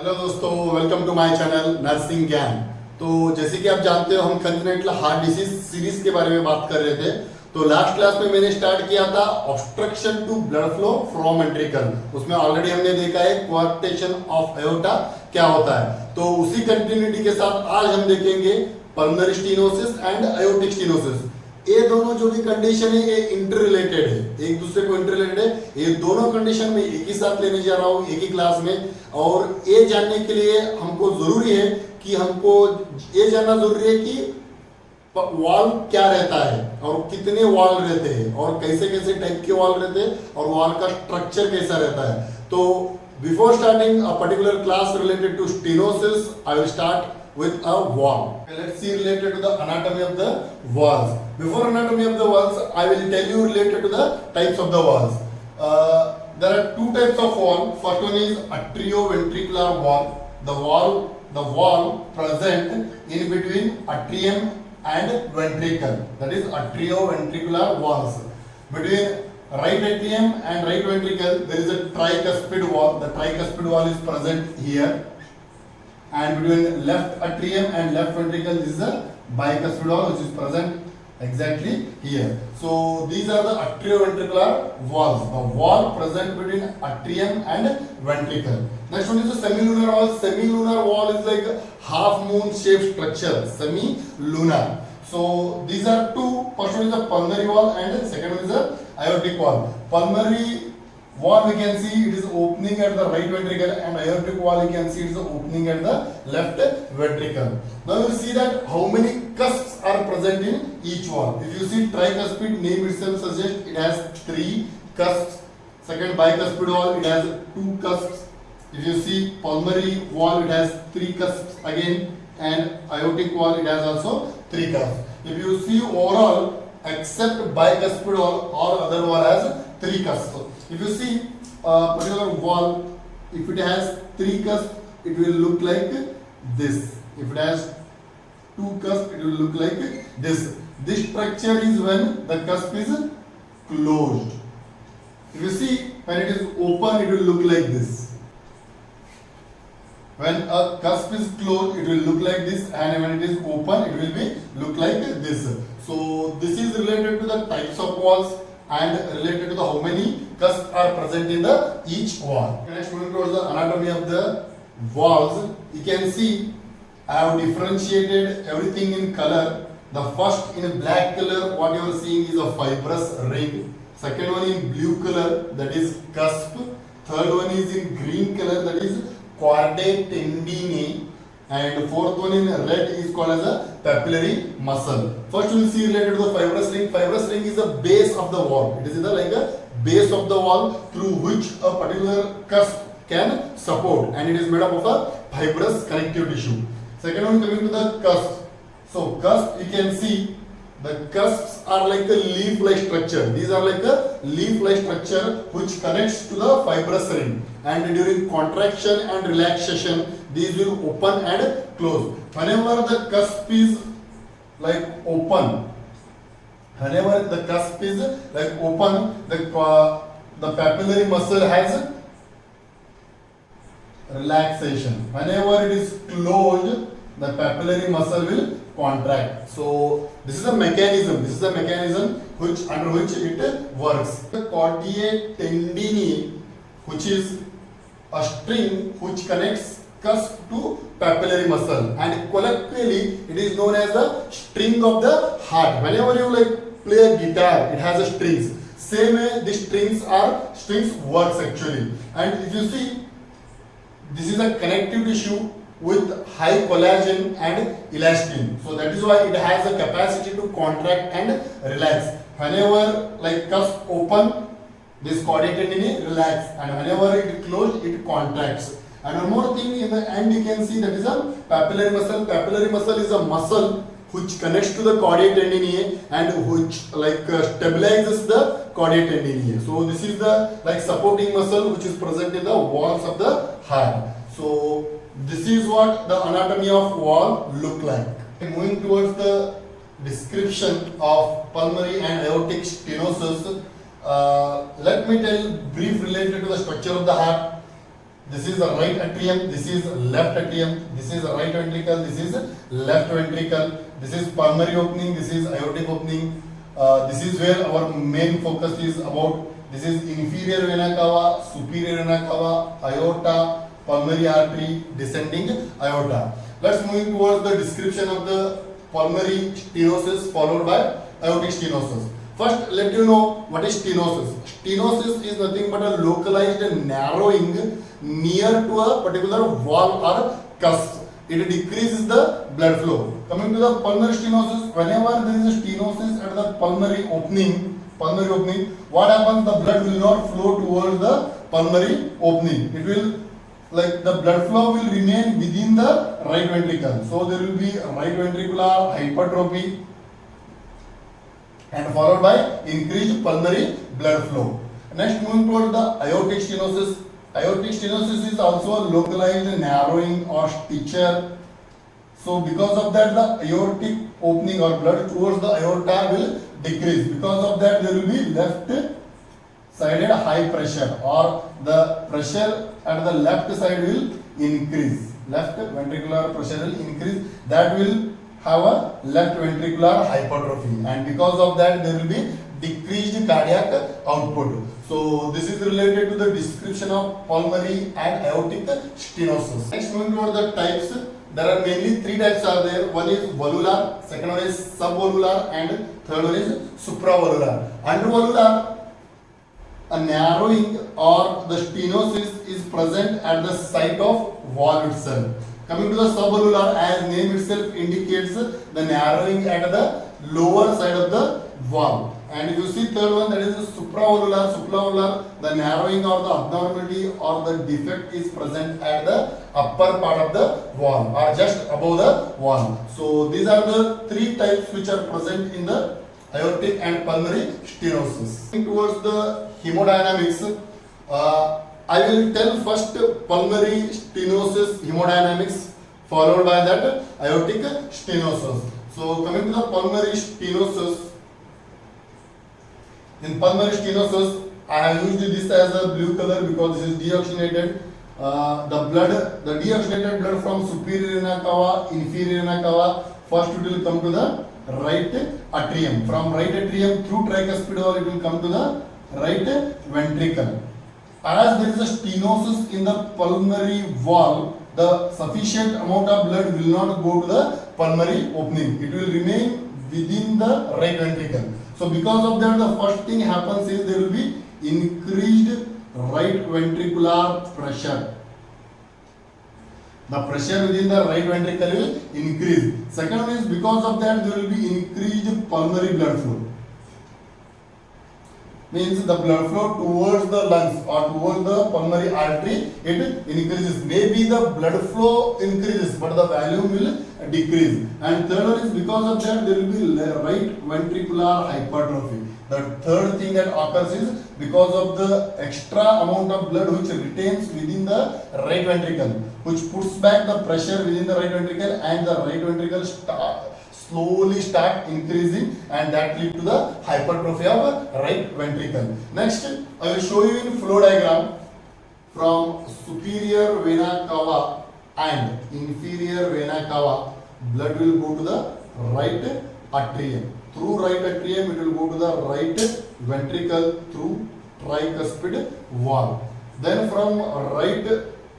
Hello दोस्तों, welcome to my channel nursing Gyan. तो जैसे कि आप जानते हो, हम कंजनेंटल हार्ट डिसीज सीरीज के बारे में बात कर रहे थे। तो लास्ट क्लास में मैंने स्टार्ट किया था obstruction to blood flow from ventricle. उसमें ऑलरेडी हमने देखा है कोआर्क्टेशन ऑफ एओर्टा क्या होता है। तो उसी कंटिन्यूटी के साथ आज हम देखेंगे pulmonary stenosis and aortic stenosis. ये दोनों जो भी कंडीशन है ये इंटर रिलेटेड है, एक दूसरे को इंटर रिलेटेड है। ये दोनों कंडीशन में एक ही साथ लेने जा रहा हूँ, एक ही क्लास में। और ये जानने के लिए हमको जरूरी है कि हमको ये जानना जरूरी है कि वॉल क्या रहता है और कितने वॉल रहते हैं और कैसे कैसे टाइप के वॉल रहते हैं और वॉल का स्ट्रक्चर कैसा रहता है। तो before starting a particular class related to stenosis, I will start with a wall. Okay, let's see related to the anatomy of the walls. Before anatomy of the walls, I will tell you related to the types of the walls. There are two types of wall. First one is atrioventricular wall. The wall present in between atrium and ventricle. That is atrioventricular walls. Between right atrium and right ventricle, there is a tricuspid wall. The tricuspid wall is present here. And between left atrium and left ventricle, this is a bicuspid wall which is present exactly here. So these are the atrioventricular walls, the wall present between atrium and ventricle. Next one is the semilunar wall. Semilunar wall is like a half moon shaped structure, semilunar. So these are two. First one is the pulmonary wall and the second one is the aortic wall. Pulmonary wall we can see it is opening at the right ventricle, and aortic wall you can see it is opening at the left ventricle. Now you see that how many cusps are present in each wall. If you see tricuspid, name itself suggests it has 3 cusps. Second, bicuspid wall, it has 2 cusps. If you see pulmonary wall, it has 3 cusps again, and aortic wall it has also 3 cusps. If you see overall, except bicuspid wall, all other wall has 3 cusps. If you see a particular wall, if it has 3 cusps, it will look like this. If it has 2 cusps, it will look like this. This structure is when the cusp is closed. If you see, when it is open, it will look like this. When a cusp is closed, it will look like this, and when it is open, it will be look like this. So this is related to the types of walls and related to the how many cusps are present in the each wall. Next, moving towards the anatomy of the walls, you can see I have differentiated everything in color. The first in black color, what you are seeing is a fibrous ring. Second one in blue color, that is cusp. Third one is in green color, that is chordae tendineae. And fourth one in red is called as a papillary muscle. First we will see related to the fibrous ring. Fibrous ring is the base of the wall. It is either like a base of the wall through which a particular cusp can support, and it is made up of a fibrous connective tissue. Second one, coming to the cusp. So cusp, you can see the cusps are like a leaf-like structure. These are like a leaf-like structure which connects to the fibrous ring, and during contraction and relaxation, these will open and close. Whenever the cusp is like open, whenever the cusp is like open, the papillary muscle has relaxation. Whenever it is closed, the papillary muscle will contract. So this is a mechanism. This is a mechanism which under which it works. The chordae tendineae, which is a string which connects cusp to papillary muscle, and colloquially it is known as the string of the heart. Whenever you like play a guitar, it has a strings. Same way the strings works actually. And if you see, this is a connective tissue with high collagen and elastin. So that is why it has a capacity to contract and relax. Whenever like cusp open, this chordae tendineae relax, and whenever it closed, it contracts. And one more thing, in the end you can see that is a papillary muscle. Papillary muscle is a muscle which connects to the chordae tendineae and which like stabilizes the chordae tendineae. So this is the like supporting muscle which is present in the walls of the heart. So this is what the anatomy of wall look like. Moving towards the description of pulmonary and aortic stenosis, let me tell brief related to the structure of the heart. This is the right atrium, this is left atrium, this is the right ventricle, this is left ventricle, this is pulmonary opening, this is aortic opening. This is where our main focus is about. This is inferior vena cava, superior vena cava, aorta, pulmonary artery, descending aorta. Let's move towards the description of the pulmonary stenosis followed by aortic stenosis. First, let you know what is stenosis. Stenosis is nothing but a localized narrowing near to a particular valve or cusp. It decreases the blood flow. Coming to the pulmonary stenosis, whenever there is a stenosis at the pulmonary opening, what happens? The blood will not flow towards the pulmonary opening. It will, like, the blood flow will remain within the right ventricle. So there will be right ventricular hypertrophy and followed by increased pulmonary blood flow. Next, moving towards the aortic stenosis. Aortic stenosis is also a localized narrowing or stricture. So because of that, the aortic opening or blood towards the aorta will decrease. Because of that, there will be left sided high pressure, or the pressure at the left side will increase. Left ventricular pressure will increase. That will have a left ventricular hypertrophy, and because of that there will be decreased cardiac output. So this is related to the description of pulmonary and aortic stenosis. Next, moving toward the types. There are mainly three types are there. One is valvular, second one is subvalvular, and third one is supravalvular. Under valvular, a narrowing or the stenosis is present at the site of valve itself. Coming to the subvalvular, as name itself indicates, the narrowing at the lower side of the valve. And if you see third one, that is the supravalvular, the narrowing or the abnormality or the defect is present at the upper part of the valve or just above the valve. So these are the three types which are present in the aortic and pulmonary stenosis. Towards the hemodynamics, I will tell first pulmonary stenosis hemodynamics, followed by that aortic stenosis. So coming to the pulmonary stenosis, in pulmonary stenosis, I have used this as a blue color because this is deoxygenated. The deoxygenated blood from superior vena cava, inferior vena cava, first it will come to the right atrium. From right atrium through tricuspid wall, it will come to the right ventricle. As there is a stenosis in the pulmonary valve, the sufficient amount of blood will not go to the pulmonary opening. It will remain within the right ventricle. So because of that, the first thing happens is there will be increased right ventricular pressure. The pressure within the right ventricle will increase. Second one is because of that there will be increased pulmonary blood flow. Means the blood flow towards the lungs or towards the pulmonary artery, it increases. Maybe the blood flow increases but the volume will decrease. And third one is because of that there will be right ventricular hypertrophy. The third thing that occurs is because of the extra amount of blood which retains within the right ventricle, which puts back the pressure within the right ventricle, and the right ventricle slowly start increasing, and that lead to the hypertrophy of right ventricle. Next, I will show you in flow diagram from superior vena cava and inferior vena cava. Blood will go to the right atrium. Through right atrium, it will go to the right ventricle through tricuspid valve. Then from right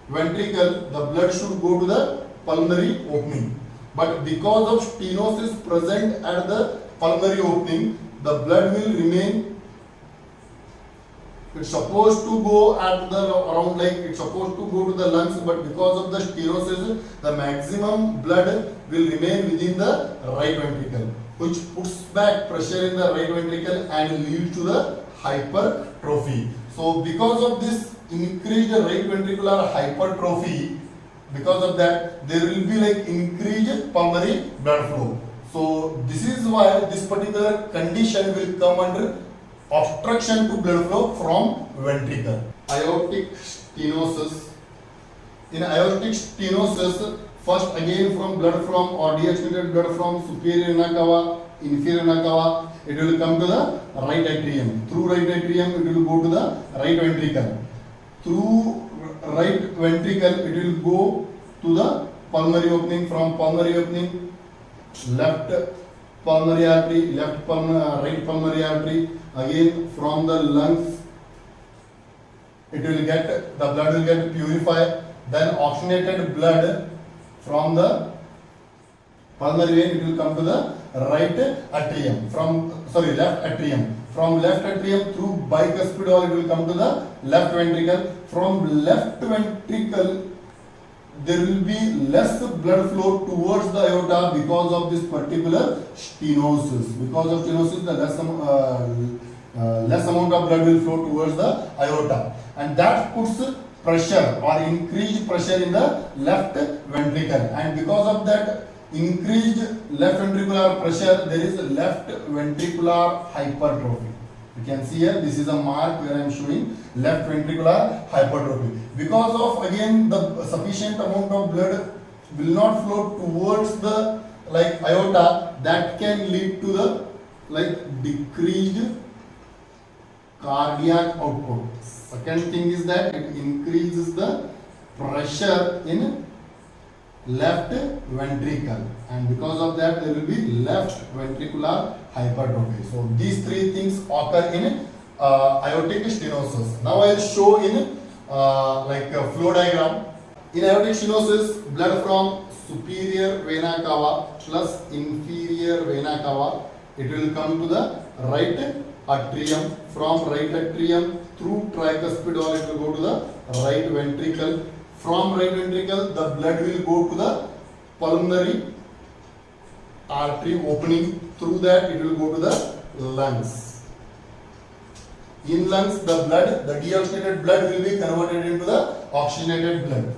ventricle, the blood should go to the pulmonary opening. But because of stenosis present at the pulmonary opening, the blood will remain. It's supposed to go at the around, like it's supposed to go to the lungs, but because of the stenosis, the maximum blood will remain within the right ventricle, which puts back pressure in the right ventricle and leads to the hypertrophy. So because of this increased right ventricular hypertrophy, because of that there will be like increased pulmonary blood flow. So this is why this particular condition will come under obstruction to blood flow from ventricle. Aortic stenosis. In aortic stenosis, first again from blood from or deoxygenated blood from superior vena cava, inferior vena cava, it will come to the right atrium. Through right atrium, it will go to the right ventricle. Through right ventricle, it will go to the pulmonary opening. From pulmonary opening, left pulmonary artery, right pulmonary artery. Again, from the lungs, the blood will get purified. Then oxygenated blood from the pulmonary vein, it will come to the right atrium. Left atrium. From left atrium through bicuspid wall, it will come to the left ventricle. From left ventricle, there will be less blood flow towards the aorta because of this particular stenosis. Because of stenosis, the less amount of blood will flow towards the aorta, and that puts pressure or increased pressure in the left ventricle. And because of that increased left ventricular pressure, there is left ventricular hypertrophy. You can see here, this is a mark where I am showing left ventricular hypertrophy. Because of, again, the sufficient amount of blood will not flow towards the aorta, that can lead to the decreased cardiac output. Second thing is that it increases the pressure in left ventricle, and because of that there will be left ventricular hypertrophy. So these three things occur in aortic stenosis. Now I will show in a flow diagram. In aortic stenosis, blood from superior vena cava plus inferior vena cava, it will come to the right atrium. From right atrium through tricuspid wall, it will go to the right ventricle. From right ventricle, the blood will go to the pulmonary artery opening. Through that, it will go to the lungs. In lungs, the deoxygenated blood will be converted into the oxygenated blood.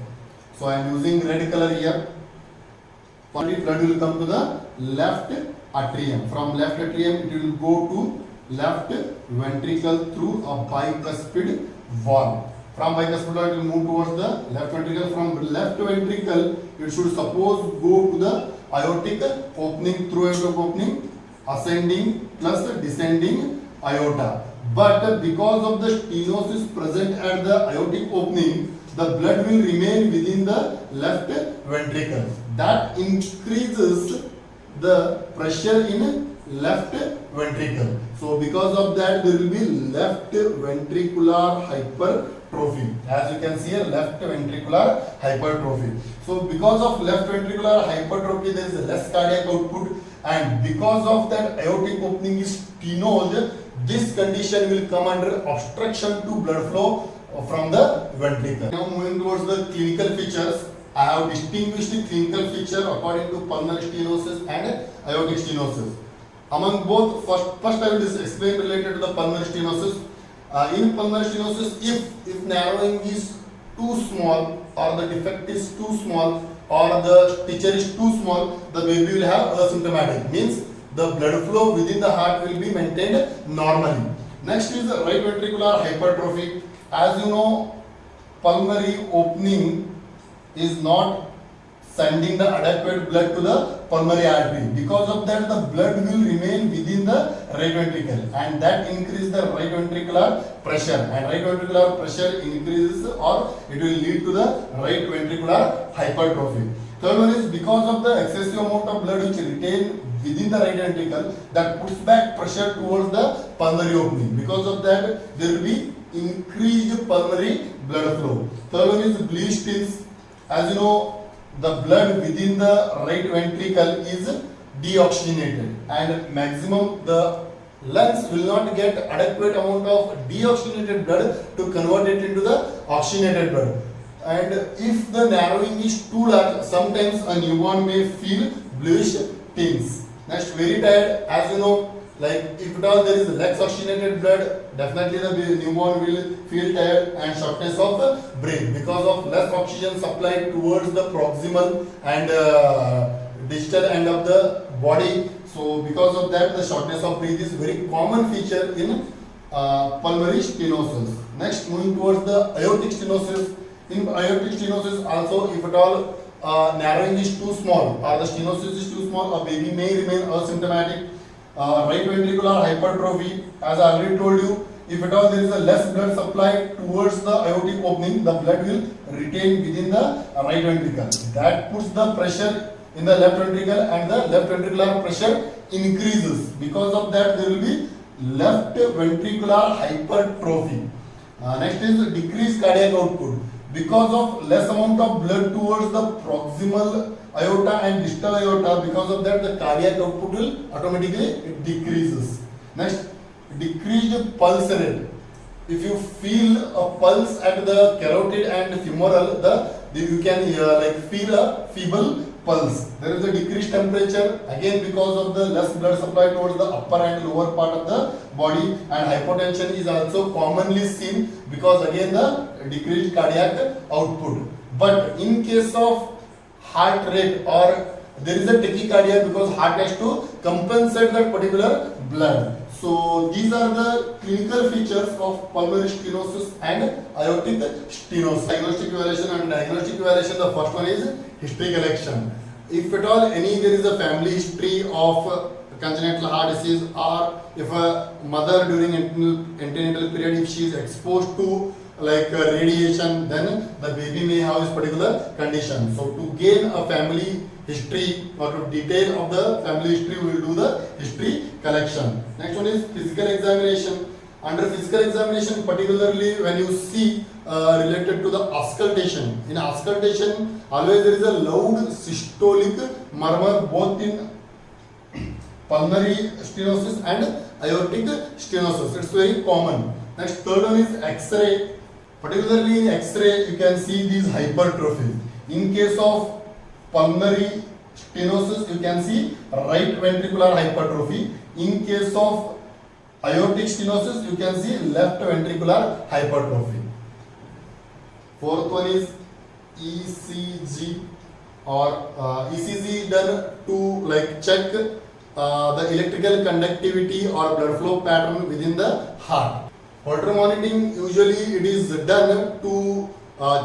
So I am using red color here. Pulmonary blood will come to the left atrium. From left atrium, it will go to left ventricle through a bicuspid wall. From bicuspid wall, it will move towards the left ventricle. From left ventricle, it should suppose go to the aortic opening, through aortic opening, ascending plus descending aorta. But because of the stenosis present at the aortic opening, the blood will remain within the left ventricle. That increases the pressure in left ventricle. So because of that, there will be left ventricular hypertrophy. As you can see here, left ventricular hypertrophy. So because of left ventricular hypertrophy, there is less cardiac output, and because of that aortic opening is stenosed, this condition will come under obstruction to blood flow from the ventricle. Now moving towards the clinical features, I have distinguished the clinical feature according to pulmonary stenosis and aortic stenosis. Among both, first I will explain related to the pulmonary stenosis. In pulmonary stenosis, if narrowing is too small, or the defect is too small, or the stitcher is too small, the baby will have asymptomatic. Means the blood flow within the heart will be maintained normally. Next is the right ventricular hypertrophy. As you know, pulmonary opening is not sending the adequate blood to the pulmonary artery. Because of that, the blood will remain within the right ventricle, and that increases the right ventricular pressure, and right ventricular pressure increases, or it will lead to the right ventricular hypertrophy. Third one is because of the excessive amount of blood which retained within the right ventricle, that puts back pressure towards the pulmonary opening. Because of that, there will be increased pulmonary blood flow. Third one is bluish tints. As you know, the blood within the right ventricle is deoxygenated, and maximum the lungs will not get adequate amount of deoxygenated blood to convert it into the oxygenated blood. And if the narrowing is too large, sometimes a newborn may feel bluish tints. Next, very tired. As you know, like if at all there is less oxygenated blood, definitely the newborn will feel tired and shortness of breath because of less oxygen supplied towards the proximal and distal end of the body. So because of that, the shortness of breath is very common feature in pulmonary stenosis. Next, moving towards the aortic stenosis. In aortic stenosis also, if at all narrowing is too small or the stenosis is too small, a baby may remain asymptomatic. Right ventricular hypertrophy, as I already told you, if at all there is a less blood supply towards the aortic opening, the blood will retain within the right ventricle. That puts the pressure in the left ventricle and the left ventricular pressure increases. Because of that, there will be left ventricular hypertrophy. Next is decreased cardiac output. Because of less amount of blood towards the proximal aorta and distal aorta, because of that the cardiac output will automatically decreases. Next, decreased pulse rate. If you feel a pulse at the carotid and femoral, you can feel a feeble pulse. There is a decreased temperature, again because of the less blood supply towards the upper and lower part of the body, and hypotension is also commonly seen because again the decreased cardiac output. But in case of heart rate, or there is a tachycardia because heart has to compensate that particular blood. So these are the clinical features of pulmonary stenosis and aortic stenosis. Diagnostic evaluation and diagnostic evaluation. The first one is history collection. If at all there is a family history of congenital heart disease, or if a mother during antenatal period, if she is exposed to radiation, then the baby may have this particular condition. So to gain a family history or to detail of the family history, we will do the history collection. Next one is physical examination. Under physical examination, particularly when you see related to the auscultation. In auscultation, always there is a loud systolic murmur both in pulmonary stenosis and aortic stenosis. It's very common. Next, third one is X-ray. Particularly in X-ray, you can see these hypertrophy. In case of pulmonary stenosis, you can see right ventricular hypertrophy. In case of aortic stenosis, you can see left ventricular hypertrophy. Fourth one is ECG, or ECG done to check the electrical conductivity or blood flow pattern within the heart. Holter monitoring, usually it is done to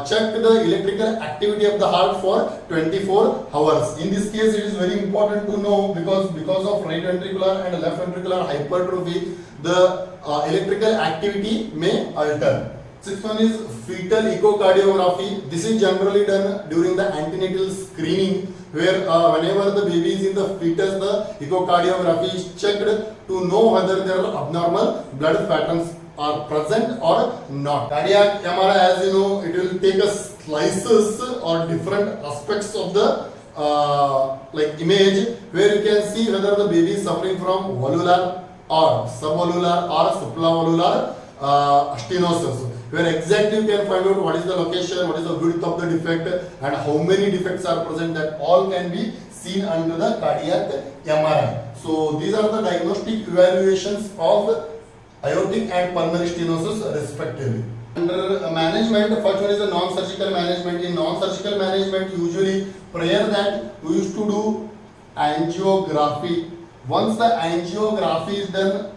check the electrical activity of the heart for 24 hours. In this case, it is very important to know because of right ventricular and left ventricular hypertrophy, the electrical activity may alter. Sixth one is fetal echocardiography. This is generally done during the antenatal screening, where whenever the baby is in the fetus, the echocardiography is checked to know whether there are abnormal blood patterns are present or not. Cardiac MRI, as you know, it will take us slices or different aspects of the image, where you can see whether the baby is suffering from valvular or subvalvular or supravalvular stenosis, where exactly you can find out what is the location, what is the width of the defect, and how many defects are present. That all can be seen under the cardiac MRI. So these are the diagnostic evaluations of aortic and pulmonary stenosis respectively. Under management, first one is the non-surgical management. In non-surgical management, usually prior that we used to do angiography. Once the angiography is done,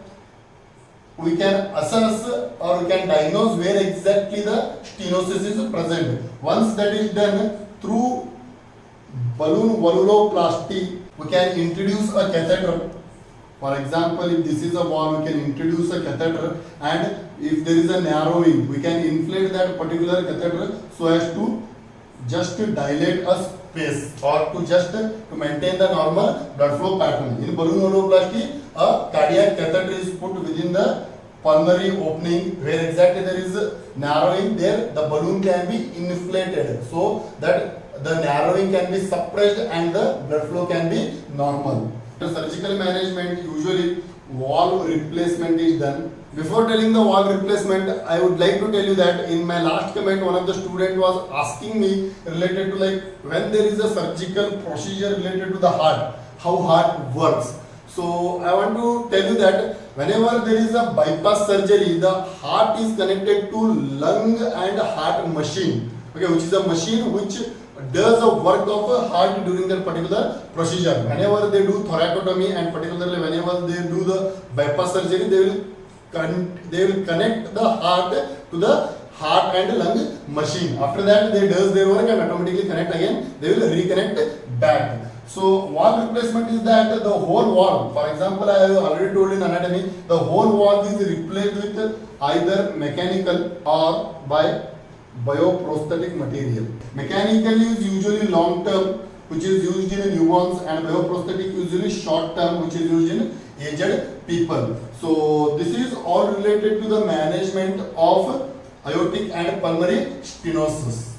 we can assess or we can diagnose where exactly the stenosis is present. Once that is done, through balloon valvuloplasty, we can introduce a catheter. For example, if this is a valve, we can introduce a catheter, and if there is a narrowing, we can inflate that particular catheter so as to just to dilate a space or to just to maintain the normal blood flow pattern. In balloon valvuloplasty, a cardiac catheter is put within the pulmonary opening, where exactly there is a narrowing there, the balloon can be inflated so that the narrowing can be suppressed and the blood flow can be normal. The surgical management, usually valve replacement is done. Before telling the valve replacement, I would like to tell you that in my last comment, one of the student was asking me related to when there is a surgical procedure related to the heart, how heart works. So I want to tell you that whenever there is a bypass surgery, the heart is connected to lung and heart machine, okay, which is a machine which does the work of a heart during that particular procedure. Whenever they do thoracotomy and particularly whenever they do the bypass surgery, they will connect the heart to the heart and lung machine. After that, they does their work and automatically connect again. They will reconnect back. So valve replacement is that the whole valve. For example, I have already told in anatomy, the whole valve is replaced with either mechanical or by bioprosthetic material. Mechanical is usually long term, which is used in newborns, and bioprosthetic usually short term, which is used in aged people. So this is all related to the management of aortic and pulmonary stenosis.